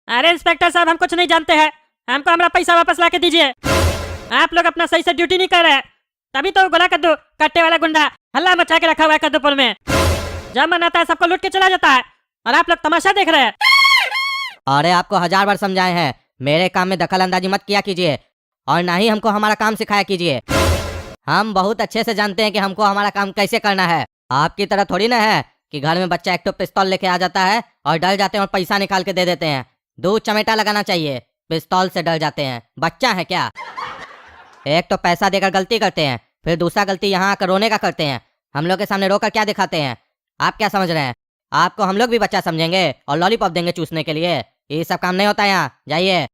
अरे इंस्पेक्टर साहब, हम कुछ नहीं जानते हैं, हमको हमारा पैसा वापस ला के दीजिए। आप लोग अपना सही से ड्यूटी नहीं कर रहे, तभी तो गोला कद्दू कट्टे वाला गुंडा हल्ला मचा के रखा हुआ है कद्दूपुर में। जब मन आता है सबको लूट के चला जाता है और आप लोग तमाशा देख रहे हैं। अरे आपको 1000 बार समझाए हैं, मेरे काम में दखल अंदाजी मत किया कीजिए और ना ही हमको हमारा काम सिखाया कीजिए। हम बहुत अच्छे से जानते हैं कि हमको हमारा काम कैसे करना है। आपकी तरह थोड़ी ना है कि घर में बच्चा एक तो पिस्तौल लेके आ जाता है और डर जाते हैं और पैसा निकाल के दे देते हैं। दूध चमेटा लगाना चाहिए, पिस्तौल से डर जाते हैं। बच्चा है क्या? एक तो पैसा देकर गलती करते हैं, फिर दूसरा गलती यहाँ आकर रोने का करते हैं। हम लोग के सामने रोकर क्या दिखाते हैं? आप क्या समझ रहे हैं? आपको हम लोग भी बच्चा समझेंगे और लॉलीपॉप देंगे चूसने के लिए? ये सब काम नहीं होता यहाँ, जाइए।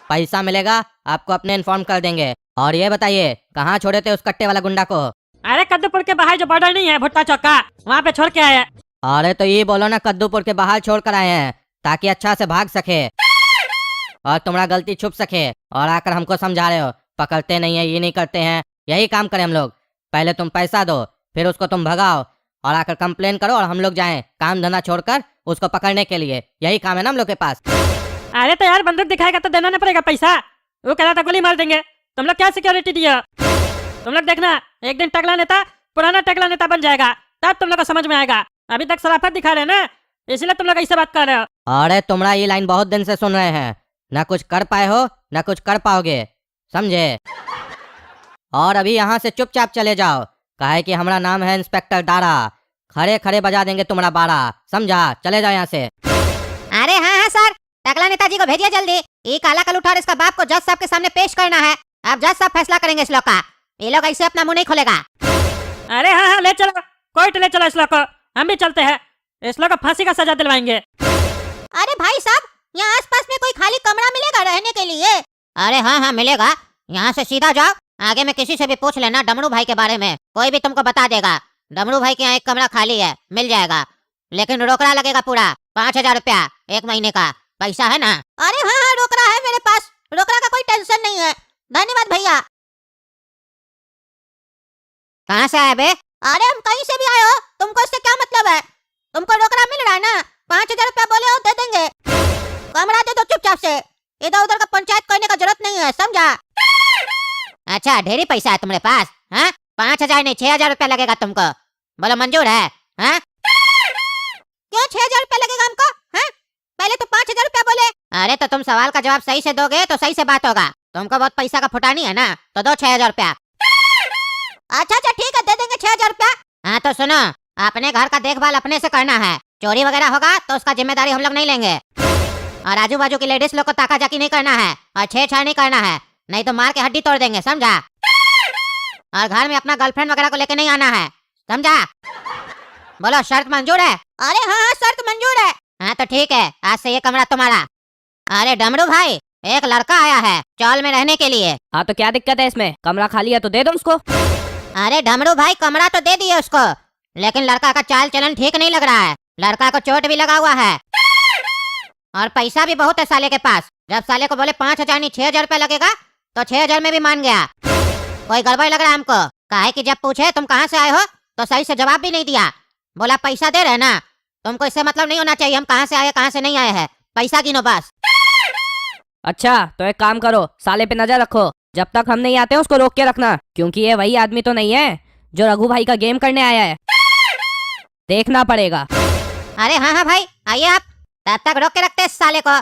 पैसा मिलेगा आपको अपने इन्फॉर्म कर देंगे। और ये बताइए कहाँ छोड़े थे उस कट्टे वाला गुंडा को? अरे कद्दूपुर के बाहर जो बॉर्डर नहीं है भुट्टा चौका, वहाँ पे छोड़ के आए हैं। अरे तो ये बोलो ना कद्दूपुर के बाहर छोड़ कर आए हैं ताकि अच्छा से भाग सके और तुम्हारा गलती छुप सके। और आकर हमको समझा रहे हो, पकड़ते नहीं है, ये नहीं करते हैं। यही काम करें हम लोग, पहले तुम पैसा दो फिर उसको तुम भगाओ और आकर कंप्लेन करो और हम लोग जाएं काम धंधा छोड़कर उसको पकड़ने के लिए। यही काम है ना हम लोग के पास। अरे तो यार बंदूक दिखाएगा तो देना नहीं पड़ेगा पैसा। वो कह रहा था गोली मार देंगे, तुम लोग क्या सिक्योरिटी दिया? तुम लोग देखना एक दिन टकला नेता पुराना टकला नेता बन जाएगा, तब तुम लोग को समझ में आएगा। अभी तक शराफत दिखा रहे हैं ना, इसलिए तुम लोग ऐसे बात कर रहे हो। अरे तुम्हारा ये लाइन बहुत दिन से सुन रहे हैं, ना कुछ कर पाए हो ना कुछ कर पाओगे, समझे? और अभी यहाँ से चुपचाप चले जाओ, काहे कि हमारा नाम है इंस्पेक्टर दारा। खड़े खड़े बजा देंगे तुम्हारा बाड़ा, समझा? चले जाओ यहाँ से। अरे हाँ हाँ सर, टकला नेताजी को भेजिए जल्दी। ये काला कलूठा और इसका बाप को जज साहब के सामने पेश करना है। अब जज साहब फैसला करेंगे इस लोग का। ये लोग ऐसे अपना मुंह नहीं खोलेगा। अरे हाँ हाँ ले चलो, कोर्ट ले चलो इस लोग को, हम भी चलते हैं। इस लोग को फांसी का सजा दिलवाएंगे। अरे भाई साहब, यहाँ आसपास में कोई खाली कमरा मिलेगा रहने के लिए? अरे हाँ हाँ मिलेगा, यहाँ से सीधा जाओ, आगे में किसी से भी पूछ लेना डमरू भाई के बारे में, कोई भी तुमको बता देगा। डमरू भाई के यहाँ एक कमरा खाली है, मिल जाएगा, लेकिन रोकड़ा लगेगा पूरा 5000 रुपया 1 महीने का। पैसा है ना? अरे हाँ हाँ रोकड़ा है मेरे पास, रोकड़ा का कोई टेंशन नहीं है। धन्यवाद भैया। कहाँ से आए बे? अरे हम कहीं से भी आए हो, तुमको इससे क्या मतलब है? तुमको रोकड़ा मिल रहा है ना, 5000 रुपया बोले हो दे देंगे। कमरा दे दो चुपचाप से, इधर उधर का पंचायत करने का जरूरत नहीं है, समझा? अच्छा ढेरी पैसा है तुम्हारे पास? हाँ 5000 नहीं 6000 रुपया लगेगा तुमको, बोलो मंजूर है? हाँ क्यों 6000 रुपया लगेगा हमको? हाँ पहले तो 5000 रुपया बोले। अरे तो तुम सवाल का जवाब सही से दोगे तो सही से बात होगा। तुमको बहुत पैसा का फुटानी है ना, तो दो 6000 रुपया। अच्छा अच्छा ठीक है, दे देंगे 6000 रुपया। हाँ तो सुनो, अपने घर का देखभाल अपने से करना है। चोरी वगैरह होगा तो उसका जिम्मेदारी हम लोग नहीं लेंगे। और आजू बाजू की लेडीज लोग को ताका जाकी नहीं करना है और छेड़छाड़ नहीं करना है, नहीं तो मार के हड्डी तोड़ देंगे, समझा? और घर में अपना गर्लफ्रेंड वगैरह को लेके नहीं आना है, समझा? बोलो शर्त मंजूर है? अरे हाँ हाँ शर्त मंजूर है। हाँ तो ठीक है, आज से ये कमरा तुम्हारा। अरे डमरू भाई, एक लड़का आया है चौल में रहने के लिए। हाँ तो क्या दिक्कत है इसमें? कमरा खाली है तो दे दो उसको। अरे डमरू भाई कमरा तो दे दिए उसको, लेकिन लड़का का चाल चलन ठीक नहीं लग रहा है। लड़का को चोट भी लगा हुआ है और पैसा भी बहुत है साले के पास। जब साले को बोले 5000 नहीं 6000 रुपया लगेगा तो 6000 में भी मान गया। कोई गड़बड़ लग रहा है हमको, काहे कि जब पूछे तुम कहाँ से आए हो तो सही से जवाब भी नहीं दिया। बोला पैसा दे रहे ना, तुमको इससे मतलब नहीं होना चाहिए हम कहाँ से आए कहाँ से नहीं आए हैं, पैसा गिनो बस। अच्छा तो एक काम करो, साले पे नजर रखो, जब तक हम नहीं आते उसको रोक के रखना, क्योंकि ये वही आदमी तो नहीं है जो रघु भाई का गेम करने आया है, देखना पड़ेगा। अरे हाँ हाँ भाई आइए आप, तब तक रोक के रखते हैं इस साले को।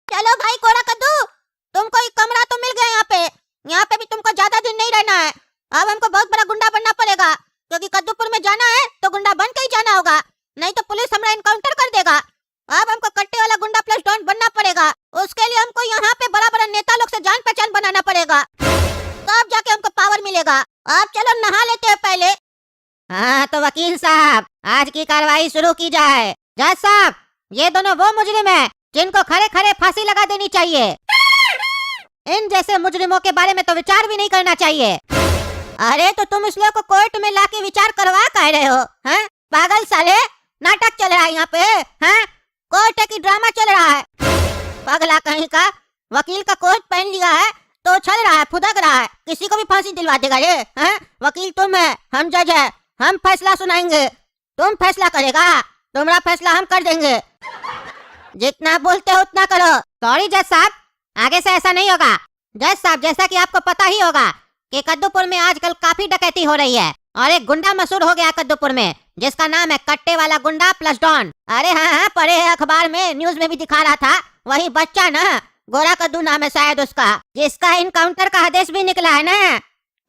चलो भाई कोड़ा कद्दू, तुमको एक कमरा तो मिल गया यहाँ पे भी तुमको ज्यादा दिन नहीं रहना है। अब हमको बहुत बड़ा गुंडा बनना पड़ेगा, क्योंकि कद्दूपुर में जाना है तो गुंडा बन के ही जाना होगा, नहीं तो पुलिस हमारा इनकाउंटर कर देगा। अब हमको कट्टे वाला गुंडा प्लस डॉन बनना पड़ेगा। उसके लिए हमको यहाँ पे बड़ा बड़ा नेता लोग से जान पहचान बनाना पड़ेगा, तब जाके हमको पावर मिलेगा। अब चलो नहा लेते हैं पहले। हाँ तो वकील साहब आज की कार्रवाई शुरू की जाए। जज साहब ये दोनों वो मुजरिम हैं जिनको खड़े खड़े फांसी लगा देनी चाहिए। इन जैसे मुजरिमों के बारे में तो विचार भी नहीं करना चाहिए। अरे तो तुम इस लोग को कोर्ट में लाके विचार करवा कह रहे हो? हैं पागल साले, नाटक चल रहा है यहाँ पे। हैं कोर्ट की ड्रामा चल रहा है। पगला कहीं का, वकील का कोट पहन लिया है तो चल रहा है, फुदक रहा है, किसी को भी फांसी दिलवा देगा ये। हैं वकील तुम है, हम जज है, हम फैसला सुनाएंगे, तुम फैसला करेगा, तुम्हारा फैसला हम कर देंगे। जितना बोलते हो उतना करो। सॉरी जज साहब, आगे से ऐसा नहीं होगा। जज साहब, जैसा कि आपको पता ही होगा कि कद्दूपुर में आजकल काफी डकैती हो रही है और एक गुंडा मशहूर हो गया कद्दूपुर में, जिसका नाम है कट्टे वाला गुंडा प्लस डॉन। अरे हाँ, पढ़े हैं अखबार में, न्यूज में भी दिखा रहा था। वही बच्चा ना, गोरा कद्दू नाम है शायद उसका, जिसका इनकाउंटर का आदेश भी निकला है ना,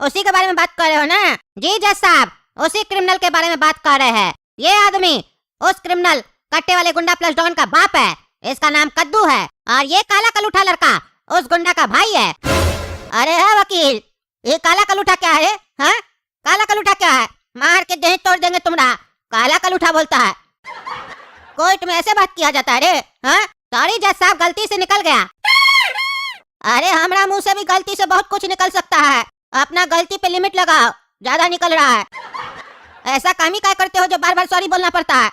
उसी के बारे में बात कर रहे हो ना? जी जज साहब, उसी क्रिमिनल के बारे में बात कर रहे हैं। ये आदमी उस क्रिमिनल कट्टे वाले गुंडा प्लस डॉन का बाप है। इसका नाम कद्दू है और ये काला कलूठा लड़का उस गुंडा का भाई है। अरे है वकील, ये काला कलूठा क्या है? हाँ, काला कलूठा क्या है? मार के देह तोड़ देंगे तुम्हारा। काला कलूठा बोलता है? कोर्ट में ऐसे बात किया जाता है रे? हाँ, सॉरी जज साहब, गलती से निकल गया। अरे हमारा मुंह से भी गलती से बहुत कुछ निकल सकता है। अपना गलती पे लिमिट लगाओ, ज्यादा निकल रहा है। ऐसा काम ही क्या करते हो जो बार बार सॉरी बोलना पड़ता है?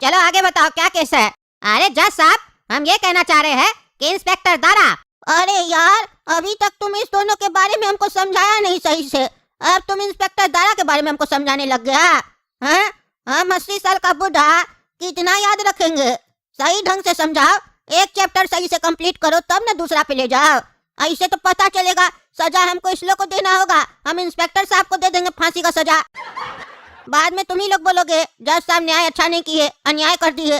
चलो आगे बताओ, क्या केस है? अरे जज साहब, हम ये कहना चाह रहे हैं कि इंस्पेक्टर दारा। अरे यार, अभी तक तुम इस दोनों के बारे में हमको समझाया नहीं सही से, अब तुम इंस्पेक्टर दारा के बारे में हमको समझाने लग गया। हाँ, हम 80 साल का बूढ़ा कितना याद रखेंगे? सही ढंग से समझाओ, एक चैप्टर सही से कंप्लीट करो तब ना दूसरा पे ले जाओ। ऐसे तो पता चलेगा सजा हमको इस लोग को देना होगा, हम इंस्पेक्टर साहब को दे देंगे फांसी का सजा। बाद में तुम ही लोग बोलोगे जज साहब न्याय अच्छा नहीं किए, अन्याय कर दिए।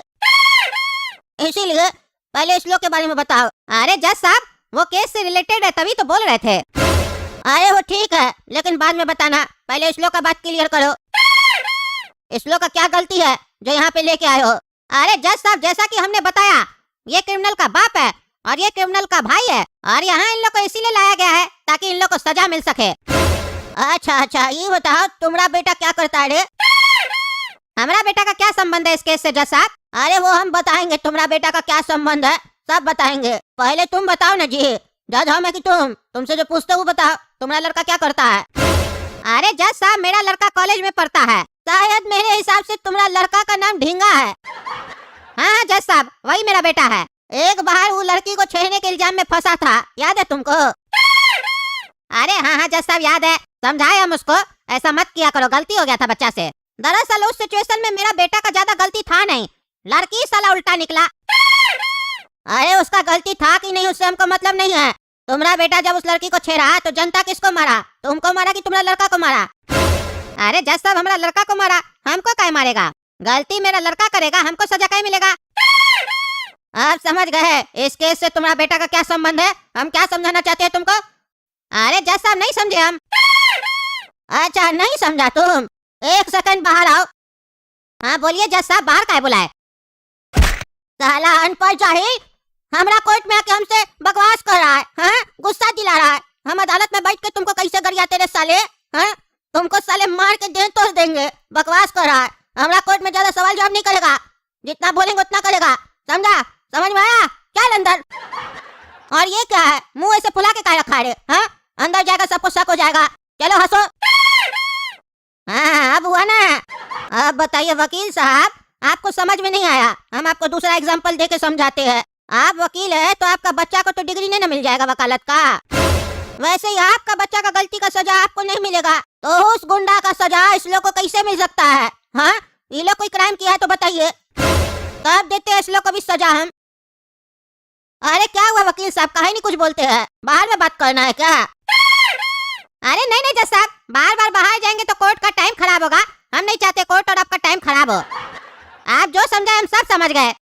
इसीलिए पहले इस लोग के बारे में बताओ। अरे जज साहब, वो केस से रिलेटेड है तभी तो बोल रहे थे। अरे वो ठीक है, लेकिन बाद में बताना, पहले इस लोग का बात क्लियर करो। इस लोग का क्या गलती है जो यहाँ पे लेके आए हो? अरे जज साहब, जैसा कि हमने बताया, ये क्रिमिनल का बाप है और ये क्रिमिनल का भाई है और यहाँ इन लोग को इसीलिए लाया गया है ताकि इन लोग को सजा मिल सके। अच्छा, ये बताओ तुम्हारा बेटा क्या करता है रे? हमारा बेटा का क्या संबंध है इस केस से जज साहब? अरे वो हम बताएंगे, तुम्हारा बेटा का क्या संबंध है सब बताएंगे। पहले तुम बताओ ना जी, जज हम है कि तुमसे जो पूछते हो बताओ, तुम्हारा लड़का क्या करता है? अरे जज साहब, मेरा लड़का कॉलेज में पढ़ता है। शायद मेरे हिसाब से तुम्हारा लड़का का नाम ढींगा है। हाँ जज साहब, वही मेरा बेटा है। एक बार वो लड़की को छेड़ने के इल्जाम में फंसा था, याद है तुमको? अरे हाँ जज साहब, याद है, समझाए हम उसको, ऐसा मत किया करो, गलती हो गया था बच्चा से। दरअसल उस सिचुएशन में मेरा बेटा का ज्यादा गलती था नहीं, लड़की साला उल्टा निकला। अरे उसका गलती था कि नहीं उससे हमको मतलब नहीं है। तुम्हारा बेटा जब उस लड़की को छेड़ा तो जनता किसको मारा? तुमको मारा कि तुम्हारा लड़का को मारा? अरे जज साहब, हमारा लड़का को मारा, हमको क्या मारेगा? गलती मेरा लड़का करेगा, हमको सजा क्या मिलेगा? आप समझ गए इस केस से तुम्हारा बेटा का क्या संबंध है? हम क्या समझाना चाहते हैं तुमको? अरे जज साहब, नहीं समझे हम। अच्छा, नहीं समझा तुम? एक सेकंड बाहर आओ। हाँ बोलिए जज साहब, बाहर काहे बुलाए? साला अनपढ़ जाहिल, हमरा कोर्ट में आके हमसे बकवास कर रहा है। हाँ, गुस्सा दिला रहा है। हम अदालत में बैठ के तुमको कैसे गरियाते रे साले? हाँ, तुमको साले मार के देह तोड़ देंगे। बकवास कर रहा है। हमरा कोर्ट में ज्यादा सवाल जवाब नहीं करेगा, जितना बोलेंगे उतना करेगा, समझा? समझ में आया? क्या अंदर? और ये क्या है, मुंह ऐसे फुला के क्या रखा है? हाँ, अंदर जाएगा सबको शक हो जाएगा। चलो हंसो। हाँ, अब हुआ ना? अब बताइए वकील साहब, आपको समझ में नहीं आया? हम आपको दूसरा एग्जाम्पल दे के समझाते हैं। आप वकील है तो आपका बच्चा को तो डिग्री नहीं ना मिल जाएगा वकालत का। वैसे ही आपका बच्चा का गलती का सजा आपको नहीं मिलेगा, तो उस गुंडा का सजा इस लोग को कैसे मिल सकता है? हाँ, ये लोग कोई क्राइम किया है तो बताइए, तब देते हैं इस लोग को भी सजा हम। अरे क्या हुआ वकील साहब, काहे नहीं कुछ बोलते हैं? बाहर में बात करना है क्या? अरे नहीं जज साहब, बार बार बाहर जाएंगे तो कोर्ट का टाइम खराब होगा। हम नहीं चाहते कोर्ट और आपका टाइम खराब हो। आप जो समझाए हम सब समझ गए।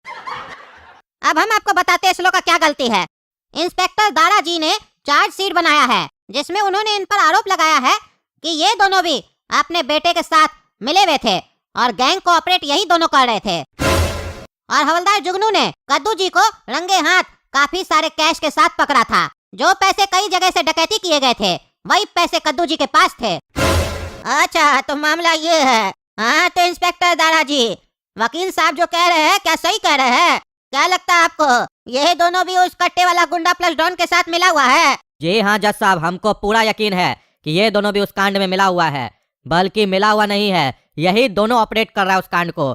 अब हम आपको बताते हैं इस लोग का क्या गलती है। इंस्पेक्टर दारा जी ने चार्जशीट बनाया है जिसमें उन्होंने इन पर आरोप लगाया है कि ये दोनों भी अपने बेटे के साथ मिले हुए थे और गैंग को ऑपरेट यही दोनों कर रहे थे। और हवलदार जुगनू ने कद्दू जी को रंगे हाथ काफी सारे कैश के साथ पकड़ा था। जो पैसे कई जगह से डकैती किए गए थे वही पैसे कद्दू जी के पास थे। अच्छा, तो मामला ये है। हाँ, तो इंस्पेक्टर दारा जी, वकील साहब जो कह रहे हैं क्या सही कह रहे हैं? क्या लगता है आपको ये दोनों भी उस कट्टे वाला गुंडा प्लस डॉन के साथ मिला हुआ है? जी हाँ जज साहब, हमको पूरा यकीन है कि ये दोनों भी उस कांड में मिला हुआ है। बल्कि मिला हुआ नहीं है, यही दोनों ऑपरेट कर रहा है उस कांड को।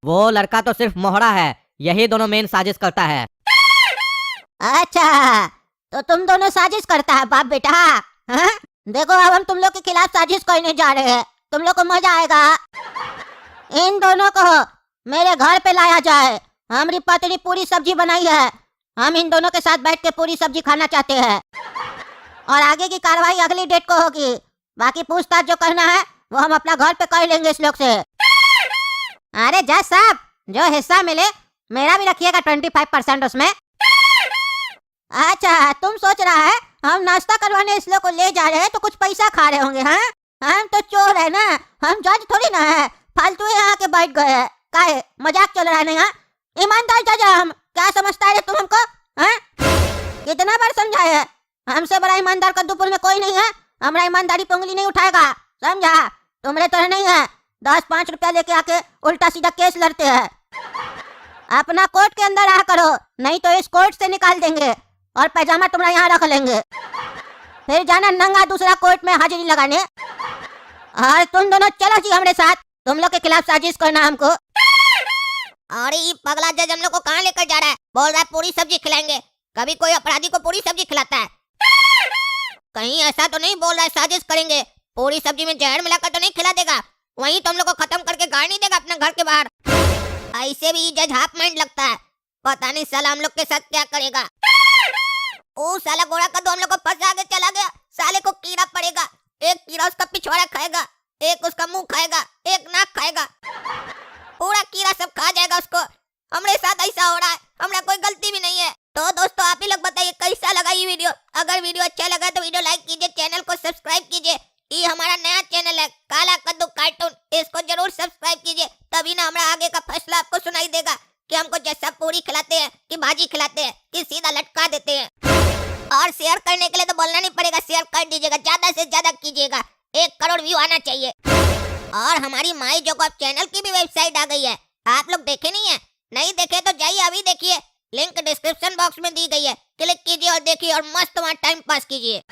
वो लड़का तो सिर्फ मोहरा है, यही दोनों मेन साजिश करता है। अच्छा, तो तुम दोनों साजिश करता है बाप बेटा। हाँ? देखो, अब हम तुम लोग के खिलाफ साजिश करने जा रहे हैं, तुम लोग को मजा आएगा। इन दोनों को मेरे घर पे लाया जाए हमारी पत्नी पूरी सब्जी बनाई है, हम इन दोनों के साथ बैठ के पूरी सब्जी खाना चाहते हैं और आगे की कार्रवाई अगली डेट को होगी। बाकी पूछताछ जो करना है वो हम अपना घर पे कर लेंगे इस लोग से। अरे जज साहब, जो हिस्सा मिले मेरा भी रखिएगा 25% उसमें। अच्छा, तुम सोच रहा है हम नाश्ता करवाने इस लोग को ले जा रहे हैं तो कुछ पैसा खा रहे होंगे? हाँ, हम तो चोर है ना, हम जज थोड़ी ना है, फालतू यहाँ के बैठ गए हैं। काहे मजाक चल रहा है? नहीं, हाँ ईमानदार जज है हम, क्या समझता है तुम हमको? हाँ, कितना बार समझाए है, हमसे बड़ा ईमानदार कद्दूपुर में कोई नहीं है, हमारा ईमानदारी पे उंगली नहीं उठाएगा, समझा? तुमरे तरह नहीं है 10-5 रुपया लेके आके उल्टा सीधा केस लड़ते हैं। अपना कोर्ट के अंदर रहा करो, नहीं तो इस कोर्ट से निकाल देंगे और पैजामा तुम्हारा यहाँ रख लेंगे, फिर जाना नंगा दूसरा कोर्ट में हाजिरी लगाने। और तुम दोनों चलो जी हमारे साथ, तुम लोग के खिलाफ साजिश करना हमको। अरे ये पगला जज हम लोग को कहाँ लेकर जा रहा है? बोल रहा है पूरी सब्जी खिलाएंगे। कभी कोई अपराधी को पूरी सब्जी खिलाता है? कहीं ऐसा तो नहीं बोल रहा है साजिश करेंगे, पूरी सब्जी में जहर मिलाकर तो नहीं खिला देगा? वहीं तो हम लोग को खत्म करके गाड़ नहीं देगा अपने घर के बाहर? ऐसे भी जज हाफ माइंड लगता है, पता नहीं साला हम लोग के साथ क्या करेगा। ओ साला गोरा कद्दू हम लोग को फंसा के चला गया, साले को कीड़ा पड़ेगा। एक कीड़ा उसका पिछवाड़ा खाएगा, एक उसका मुंह खाएगा, एक नाक खाएगा, पूरा कीड़ा सब खा जाएगा उसको। हमारे साथ ऐसा हो रहा है, हमारा कोई गलती भी नहीं है। तो दोस्तों आप ही लोग बताइए कैसा लगा ये वीडियो? अगर वीडियो अच्छा लगा तो वीडियो लाइक कीजिए, चैनल को सब्सक्राइब कीजिए। ये हमारा नया चैनल है काला कद्दू कार्टून, इसको जरूर सब्सक्राइब कीजिए, तभी ना हमारा आगे का फैसला आपको सुनाई देगा कि हमको जैसा पूरी खिलाते हैं कि भाजी खिलाते हैं कि सीधा लटका देते हैं। और शेयर करने के लिए तो बोलना नहीं पड़ेगा, शेयर कर दीजिएगा, ज्यादा से ज्यादा कीजिएगा, 1 करोड़ व्यू आना चाहिए। और हमारी माई जोकॉप चैनल की भी वेबसाइट आ गई है, आप लोग देखे नहीं है? नहीं देखे तो जाइए अभी देखिए, लिंक डिस्क्रिप्शन बॉक्स में दी गई है, क्लिक कीजिए और देखिए और मस्त वहाँ टाइम पास कीजिए।